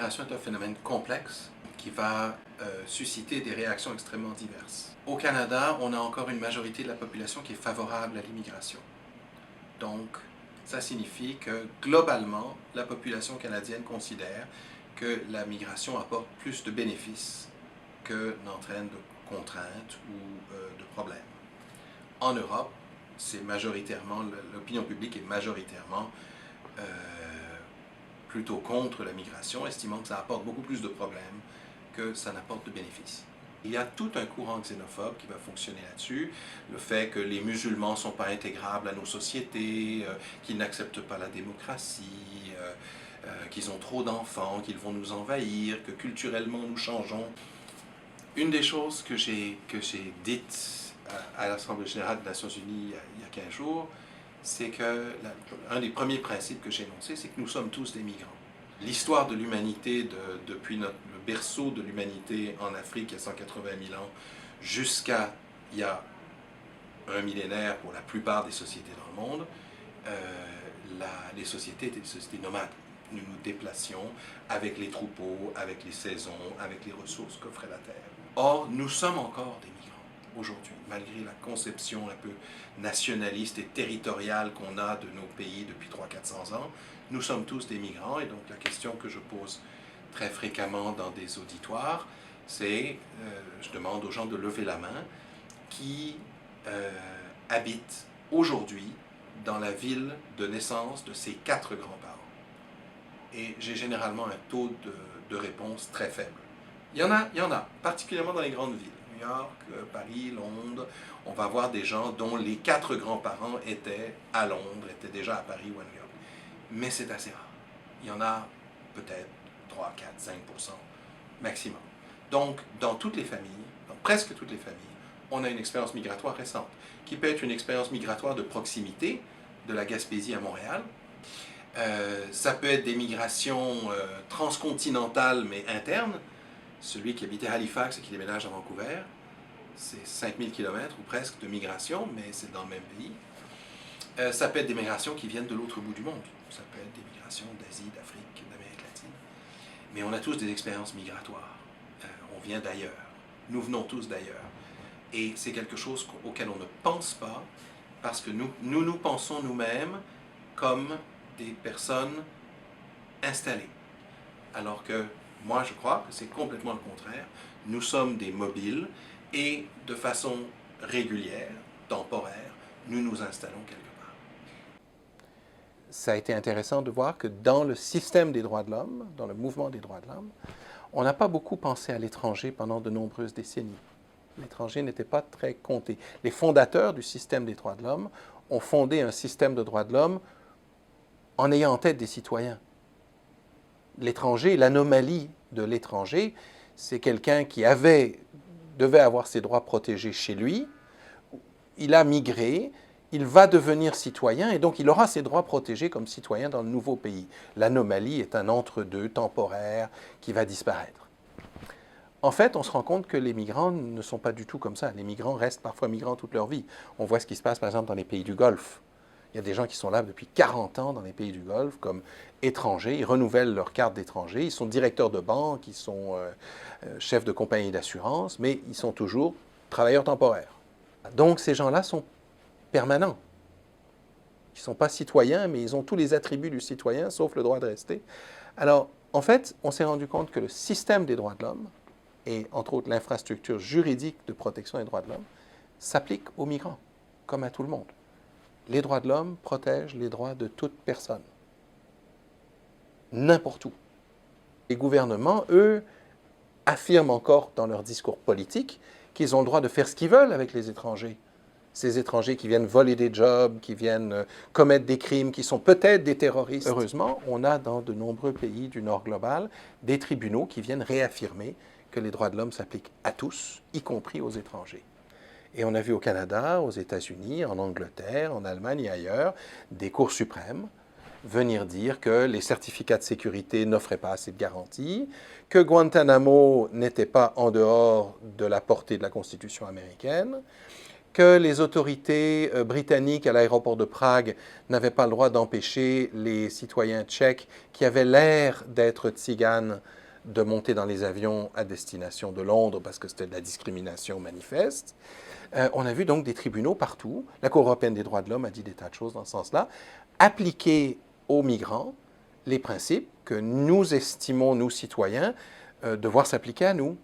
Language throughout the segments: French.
l'immigration est un phénomène complexe qui va susciter des réactions extrêmement diverses. Au Canada, on a encore une majorité de la population qui est favorable à l'immigration. Donc, ça signifie que globalement, la population canadienne considère que la migration apporte plus de bénéfices que n'entraîne de contraintes ou de problèmes. En Europe, c'est majoritairement, l'opinion publique est majoritairement plutôt contre la migration, estimant que ça apporte beaucoup plus de problèmes que ça n'apporte de bénéfices. Il y a tout un courant xénophobe qui va fonctionner là-dessus, le fait que les musulmans ne sont pas intégrables à nos sociétés, qu'ils n'acceptent pas la démocratie, qu'ils ont trop d'enfants, qu'ils vont nous envahir, que culturellement nous changeons. Une des choses que j'ai dites à l'Assemblée générale des Nations unies il y a 15 jours, c'est que un des premiers principes que j'ai énoncés, c'est que nous sommes tous des migrants. L'histoire de l'humanité, depuis le berceau de l'humanité en Afrique il y a 180 000 ans, jusqu'à il y a un millénaire pour la plupart des sociétés dans le monde, les sociétés étaient des sociétés nomades. Nous nous déplacions avec les troupeaux, avec les saisons, avec les ressources qu'offrait la terre. Or, nous sommes encore des migrants aujourd'hui, malgré la conception un peu nationaliste et territoriale qu'on a de nos pays depuis 300-400 ans. Nous sommes tous des migrants, et donc la question que je pose très fréquemment dans des auditoires, c'est, je demande aux gens de lever la main, qui habitent aujourd'hui dans la ville de naissance de ces 4 grands-parents. Et j'ai généralement un taux de réponse très faible. Il y en a, particulièrement dans les grandes villes. New York, Paris, Londres, on va voir des gens dont les 4 grands-parents étaient à Londres, étaient déjà à Paris ou à New York. Mais c'est assez rare. Il y en a peut-être 3, 4, 5% maximum. Donc, dans toutes les familles, dans presque toutes les familles, on a une expérience migratoire récente, qui peut être une expérience migratoire de proximité, de la Gaspésie à Montréal. Ça peut être des migrations transcontinentales, mais internes. Celui qui habitait Halifax et qui déménage à Vancouver, c'est 5000 km ou presque de migration, mais c'est dans le même pays. Ça peut être des migrations qui viennent de l'autre bout du monde. Ça peut être des migrations d'Asie, d'Afrique, d'Amérique latine. Mais on a tous des expériences migratoires. On vient d'ailleurs. Nous venons tous d'ailleurs. Et c'est quelque chose auquel on ne pense pas, parce que nous pensons nous-mêmes comme des personnes installées. Alors que moi, je crois que c'est complètement le contraire. Nous sommes des mobiles et de façon régulière, temporaire, nous nous installons quelque part. Ça a été intéressant de voir que dans le système des droits de l'homme, dans le mouvement des droits de l'homme, on n'a pas beaucoup pensé à l'étranger pendant de nombreuses décennies. L'étranger n'était pas très compté. Les fondateurs du système des droits de l'homme ont fondé un système de droits de l'homme en ayant en tête des citoyens. L'étranger, l'anomalie de l'étranger, c'est quelqu'un qui devait avoir ses droits protégés chez lui, il a migré, il va devenir citoyen et donc il aura ses droits protégés comme citoyen dans le nouveau pays. L'anomalie est un entre-deux temporaire qui va disparaître. En fait, on se rend compte que les migrants ne sont pas du tout comme ça. Les migrants restent parfois migrants toute leur vie. On voit ce qui se passe par exemple dans les pays du Golfe. Il y a des gens qui sont là depuis 40 ans dans les pays du Golfe comme étrangers. Ils renouvellent leur carte d'étranger. Ils sont directeurs de banque, ils sont chefs de compagnie d'assurance, mais ils sont toujours travailleurs temporaires. Donc ces gens-là sont permanents. Ils ne sont pas citoyens, mais ils ont tous les attributs du citoyen, sauf le droit de rester. Alors, en fait, on s'est rendu compte que le système des droits de l'homme, et entre autres l'infrastructure juridique de protection des droits de l'homme, s'applique aux migrants, comme à tout le monde. Les droits de l'homme protègent les droits de toute personne, n'importe où. Les gouvernements, eux, affirment encore dans leur discours politique qu'ils ont le droit de faire ce qu'ils veulent avec les étrangers. Ces étrangers qui viennent voler des jobs, qui viennent commettre des crimes, qui sont peut-être des terroristes. Heureusement, on a dans de nombreux pays du Nord global des tribunaux qui viennent réaffirmer que les droits de l'homme s'appliquent à tous, y compris aux étrangers. Et on a vu au Canada, aux États-Unis, en Angleterre, en Allemagne et ailleurs, des cours suprêmes venir dire que les certificats de sécurité n'offraient pas assez de garanties, que Guantanamo n'était pas en dehors de la portée de la Constitution américaine, que les autorités britanniques à l'aéroport de Prague n'avaient pas le droit d'empêcher les citoyens tchèques qui avaient l'air d'être tziganes de monter dans les avions à destination de Londres parce que c'était de la discrimination manifeste. On a vu donc des tribunaux partout. La Cour européenne des droits de l'homme a dit des tas de choses dans ce sens-là. Appliquer aux migrants les principes que nous estimons, nous citoyens, devoir s'appliquer à nous.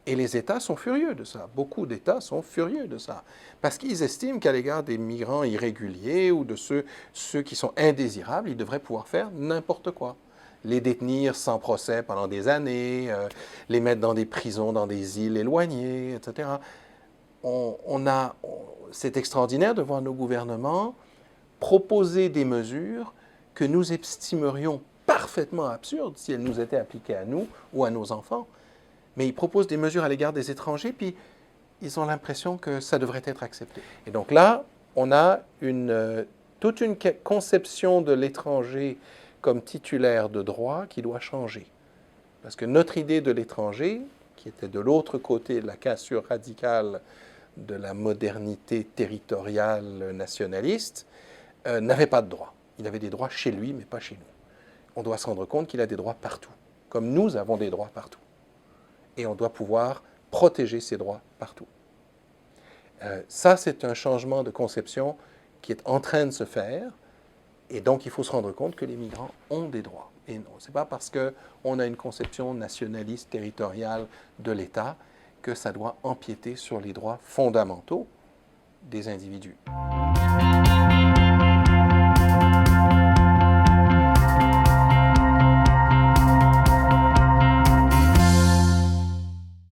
Et les États sont furieux de ça. Beaucoup d'États sont furieux de ça. Parce qu'ils estiment qu'à l'égard des migrants irréguliers ou de ceux qui sont indésirables, ils devraient pouvoir faire n'importe quoi. Les détenir sans procès pendant des années, les mettre dans des prisons, dans des îles éloignées, etc. C'est extraordinaire de voir nos gouvernements proposer des mesures que nous estimerions parfaitement absurdes si elles nous étaient appliquées à nous ou à nos enfants. Mais ils proposent des mesures à l'égard des étrangers, puis ils ont l'impression que ça devrait être accepté. Et donc là, on a toute une conception de l'étranger comme titulaire de droit qui doit changer. Parce que notre idée de l'étranger, qui était de l'autre côté de la cassure radicale de la modernité territoriale nationaliste, n'avait pas de droits. Il avait des droits chez lui, mais pas chez nous. On doit se rendre compte qu'il a des droits partout, comme nous avons des droits partout. Et on doit pouvoir protéger ces droits partout. Ça, c'est un changement de conception qui est en train de se faire. Et donc, il faut se rendre compte que les migrants ont des droits. Et non, ce n'est pas parce qu'on a une conception nationaliste, territoriale de l'État que ça doit empiéter sur les droits fondamentaux des individus.